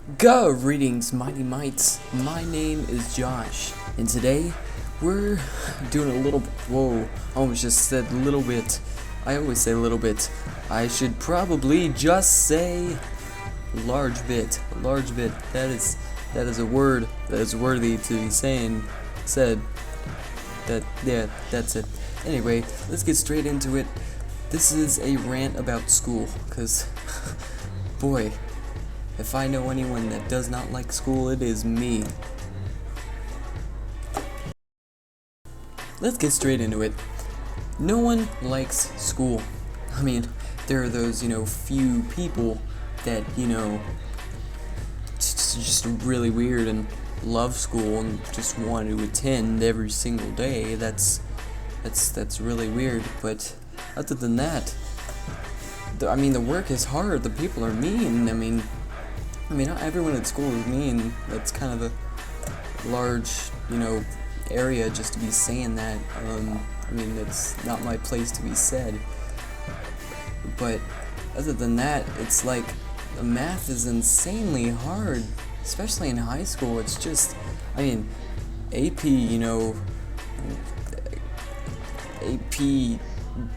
Greetings, mighty mites. My name is Josh, and today we're doing a little. Whoa! I almost just said little bit. I always say little bit. I should probably just say large bit. Large bit. That is a word that is worthy to be said. That's it. Anyway, let's get straight into it. This is a rant about school, cause boy. If I know anyone that does not like school, it is me. Let's get straight into it. No one likes school. I mean, there are those, few people that, just really weird and love school and just want to attend every single day. That's really weird. But other than that, the work is hard. The people are mean. Not everyone at school is mean. That's kind of a large, area just to be saying that. It's not my place to be said. But other than that, it's like math is insanely hard, especially in high school. It's just, AP, AP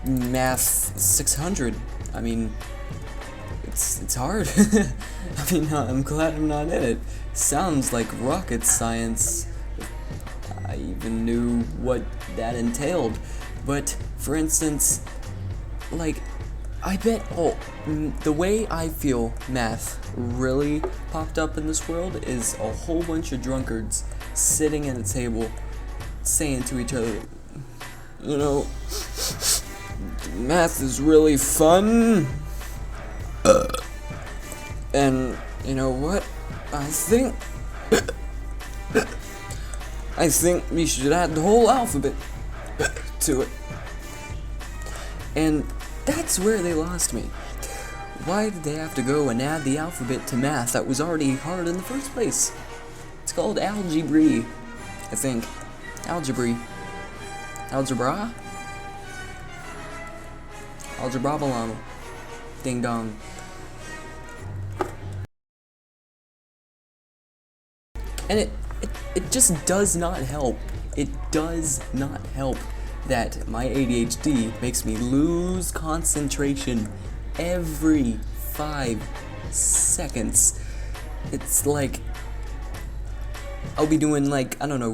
Math 600. It's hard. I'm glad I'm not in it. Sounds like rocket science. I even knew what that entailed. But, for instance, I bet, the way I feel math really popped up in this world is a whole bunch of drunkards sitting at a table saying to each other, math is really fun. And you know what? I think we should add the whole alphabet to it. And that's where they lost me. Why did they have to go and add the alphabet to math that was already hard in the first place? It's called algebra, I think. Algebra. Algebra. Ding dong. And it just does not help. It does not help that my ADHD makes me lose concentration every 5 seconds. It's like I'll be doing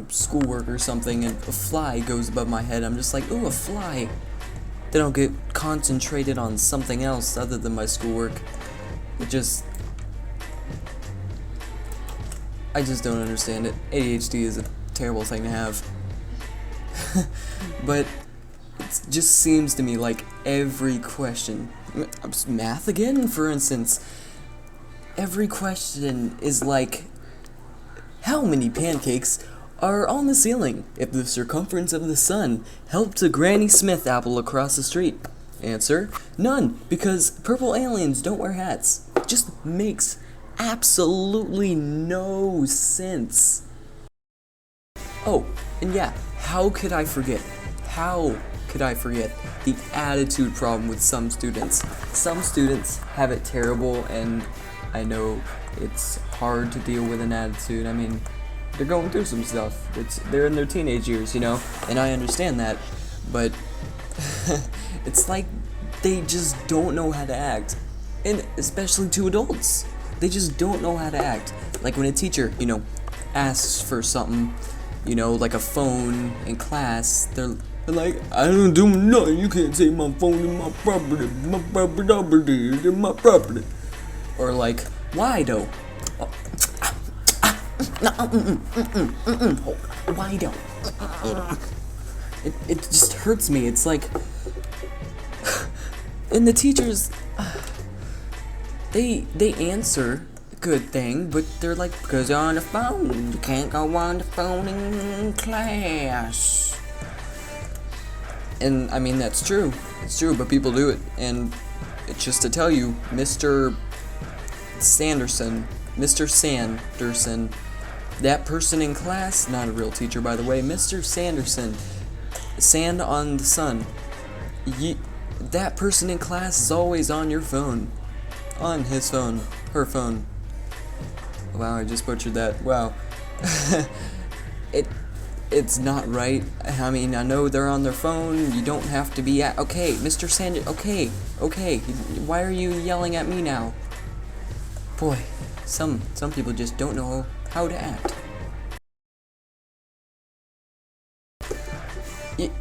schoolwork or something, and a fly goes above my head. I'm just like, ooh, a fly. Then I'll get concentrated on something else other than my schoolwork. I just don't understand it. ADHD is a terrible thing to have. But it just seems to me like every question, math again, for instance, every question is like, how many pancakes are on the ceiling if the circumference of the sun helped a Granny Smith apple across the street? Answer, none, because purple aliens don't wear hats. Just makes absolutely no sense. Oh, and yeah, how could I forget the attitude problem with some students? Some students have it terrible, and I know it's hard to deal with an attitude. They're going through some stuff. They're in their teenage years, and I understand that, but it's like they just don't know how to act, and especially to adults. They just don't know how to act. Like when a teacher, asks for something, like a phone in class, they're like, I don't do nothing. You can't take my phone in my property. My property is my property. Or like, why though? Why don't? It just hurts me. It's like, and the teachers, they answer, good thing, but they're like, because you're on the phone, you can't go on the phone in class. And that's true. It's true, but people do it. And it's just to tell you, Mr. Sanderson, that person in class, not a real teacher by the way, Mr. Sanderson, sand on the sun. That person in class is always on your phone. On his phone, her phone. Wow, I just butchered that. Wow. it it's not right. I mean, I know they're on their phone. You don't have to be at. Okay, Mr. Sanders. Okay, okay. Why are you yelling at me now? Boy, some people just don't know how to act.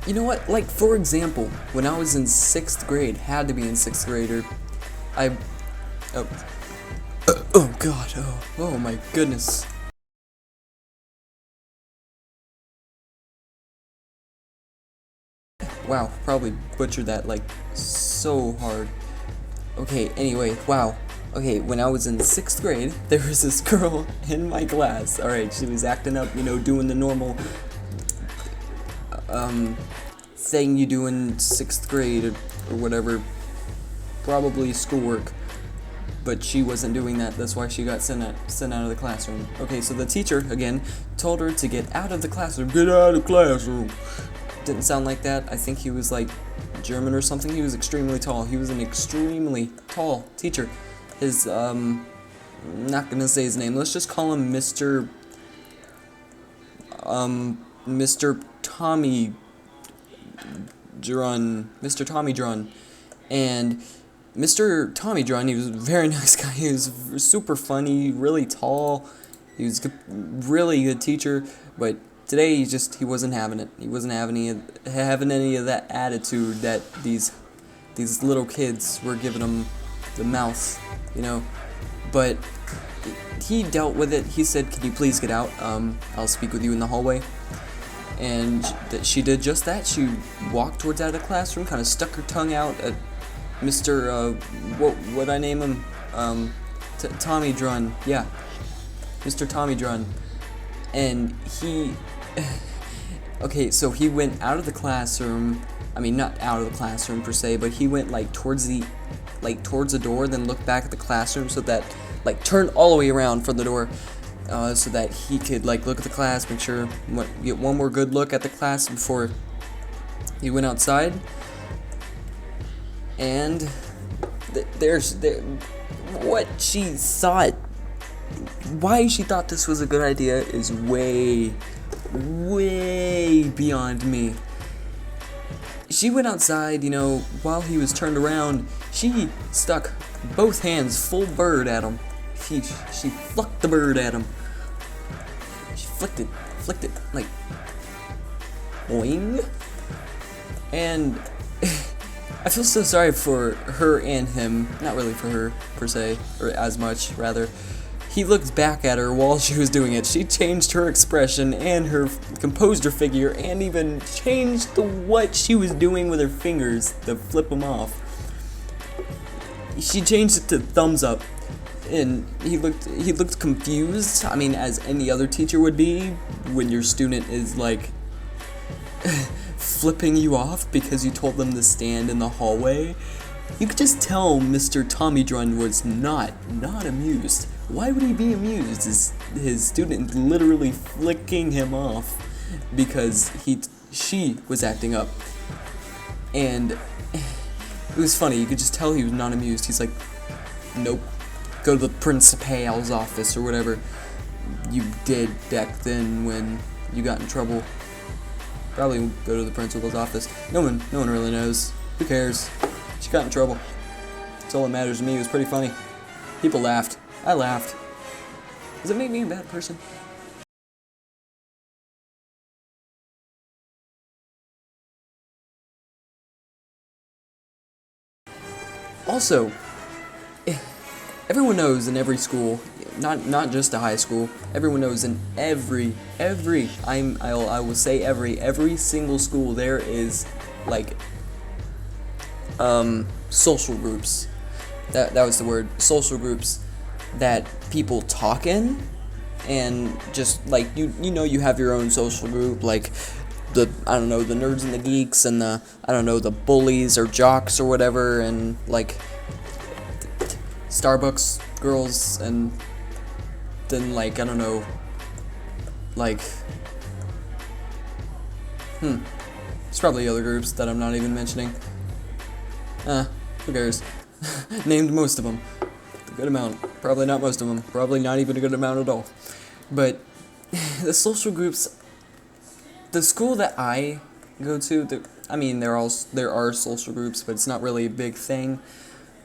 You know what? Like, for example, when I was in 6th grade, had to be in 6th grade, or I. Oh. Oh God. Oh my goodness. Wow, probably butchered that like so hard. Okay, anyway, wow. Okay, when I was in 6th grade, there was this girl in my class. Alright, she was acting up, doing the normal thing you do in 6th grade or whatever. Probably schoolwork. But she wasn't doing that, that's why she got sent out of the classroom. Okay, so the teacher, again, told her to get out of the classroom. Get out of the classroom! Didn't sound like that. I think he was like German or something. He was extremely tall. He was an extremely tall teacher. His, not gonna say his name. Let's just call him Mr. Tommy Drun. Mr. Tommy Drun. And Mr. Tommy Drun, he was a very nice guy. He was super funny, really tall. He was a really good teacher, but today he wasn't having it. He wasn't having any of that attitude that these little kids were giving him the mouth, But he dealt with it. He said, "Can you please get out? I'll speak with you in the hallway." And she did just that. She walked towards out of the classroom, kind of stuck her tongue out at Mr. What I name him? Tommy Drun. Yeah, Mr. Tommy Drun. And he. Okay, so he went out of the classroom. I mean, not out of the classroom per se, but he went towards the door, then looked back at the classroom, so that turned all the way around from the door, so that he could look at the class, make sure get one more good look at the class before he went outside. And what she thought, why she thought this was a good idea is way beyond me. She went outside, while he was turned around, she stuck both hands full bird at him. She flicked the bird at him. She flicked it, like, boing. And I feel so sorry for her and him, not really for her per se, or as much, rather. He looked back at her while she was doing it. She changed her expression and composed her figure, and even changed what she was doing with her fingers to flip them off. She changed it to thumbs up, and he looked confused. I mean, as any other teacher would be when your student is flipping you off because you told them to stand in the hallway. You could just tell Mr. Tommy Drun was not amused. Why would he be amused? His student literally flicking him off because she was acting up. And it was funny, you could just tell he was not amused. He's like, nope, go to the principal's office or whatever you did back then when you got in trouble. Probably go to the principal's office. No one really knows. Who cares? She got in trouble. That's all that matters to me. It was pretty funny. People laughed. I laughed. Does it make me a bad person? Also, everyone knows in every school, not just a high school, everyone knows in every I will say every single school there is social groups. That was the word, social groups that people talk in, and just you have your own social group, the nerds and the geeks and the bullies or jocks or whatever, and Starbucks girls, and then there's probably other groups that I'm not even mentioning. Who cares? Named most of them. A good amount. Probably not most of them. Probably not even a good amount at all. But the social groups, the school that I go to, I mean, there are social groups, but it's not really a big thing.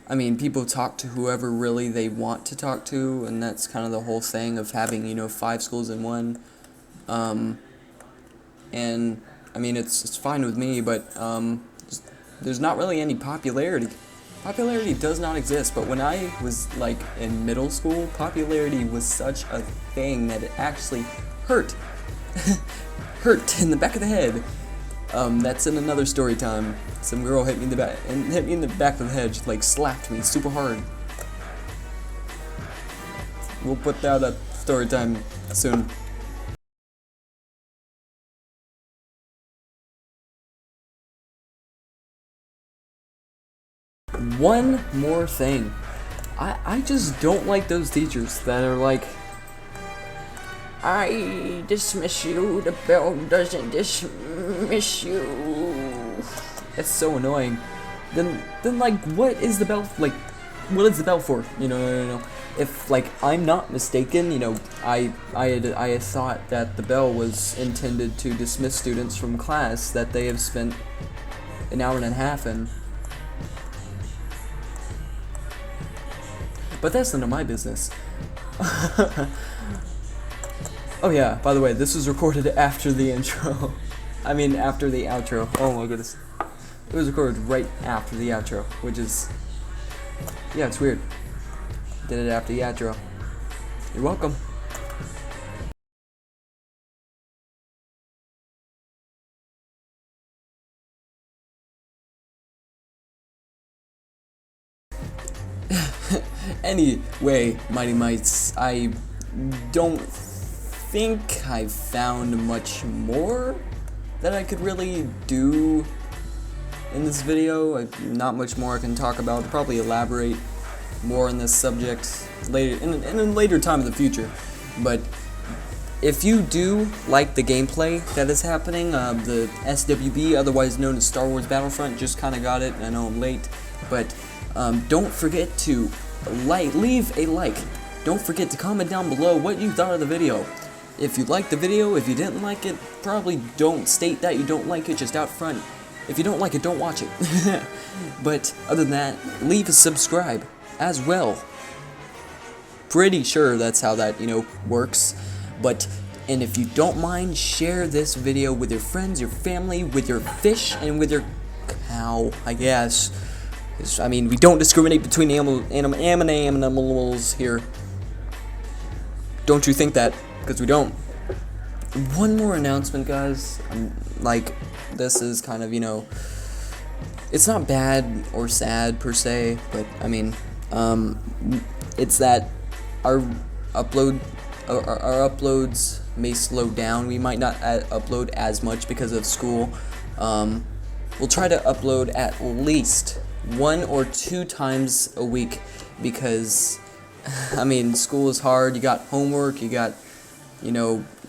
I mean, people talk to whoever really they want to talk to, and that's kind of the whole thing of having, 5 schools in one. And I mean, it's fine with me, but there's not really any popularity. Popularity does not exist, but when I was like in middle school, popularity was such a thing that it actually hurt. Hurt in the back of the head. That's in another story time. Some girl hit me in the back of the head, just like slapped me super hard. We'll put that up story time soon. One more thing. I just don't like those teachers that are like, I dismiss you, the bell doesn't dismiss you. It's so annoying. Then like, what is the bell, like, what is the bell for? No. If, like, I'm not mistaken, I had thought that the bell was intended to dismiss students from class that they have spent an hour and a half in. But that's none of my business. Oh yeah, by the way, this was recorded after the intro. I mean, after the outro. Oh my goodness. It was recorded right after the outro, which is... yeah, it's weird. Did it after the outro. You're welcome. Anyway, Mighty Mites, I don't think I've found much more that I could really do in this video. Not much more I can talk about. I'll probably elaborate more on this subject later in a later time in the future. But if you do like the gameplay that is happening, the SWB, otherwise known as Star Wars Battlefront, just kind of got it. I know I'm late, but don't forget to leave a like. Don't forget to comment down below what you thought of the video. If you liked the video, if you didn't like it, probably don't state that you don't like it just out front. If you don't like it, don't watch it. But other than that, leave a subscribe as well. Pretty sure that's how that, works. And if you don't mind, share this video with your friends, your family, with your fish, and with your cow, I guess. I mean, we don't discriminate between animals here. Don't you think that? Because we don't. One more announcement, guys. Like, this is kind of, it's not bad or sad per se, but I mean, it's that our uploads may slow down. We might not upload as much because of school. We'll try to upload at least 1 or 2 times a week because, I mean, school is hard. You got homework, you got,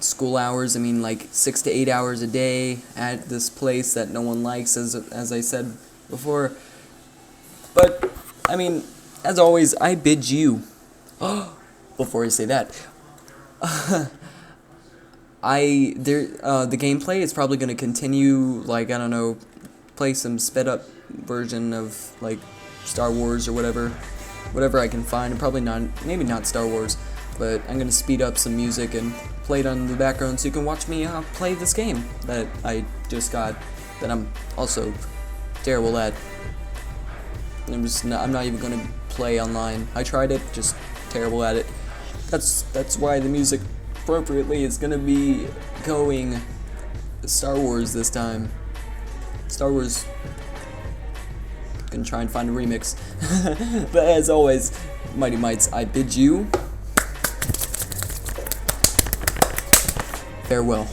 school hours. I mean, like 6 to 8 hours a day at this place that no one likes, as I said before. But, I mean, as always, I bid you, before I say that, the gameplay is probably going to continue, like, I don't know, play some sped up version of, like, Star Wars or whatever I can find. And probably not, maybe not Star Wars, but I'm going to speed up some music and play it on the background so you can watch me play this game that I just got, that I'm also terrible at. I'm not even going to play online. I tried it, just terrible at it. That's why the music appropriately is going to be going Star Wars this time. Star Wars. Gonna try and find a remix. But as always, Mighty Mites, I bid you farewell.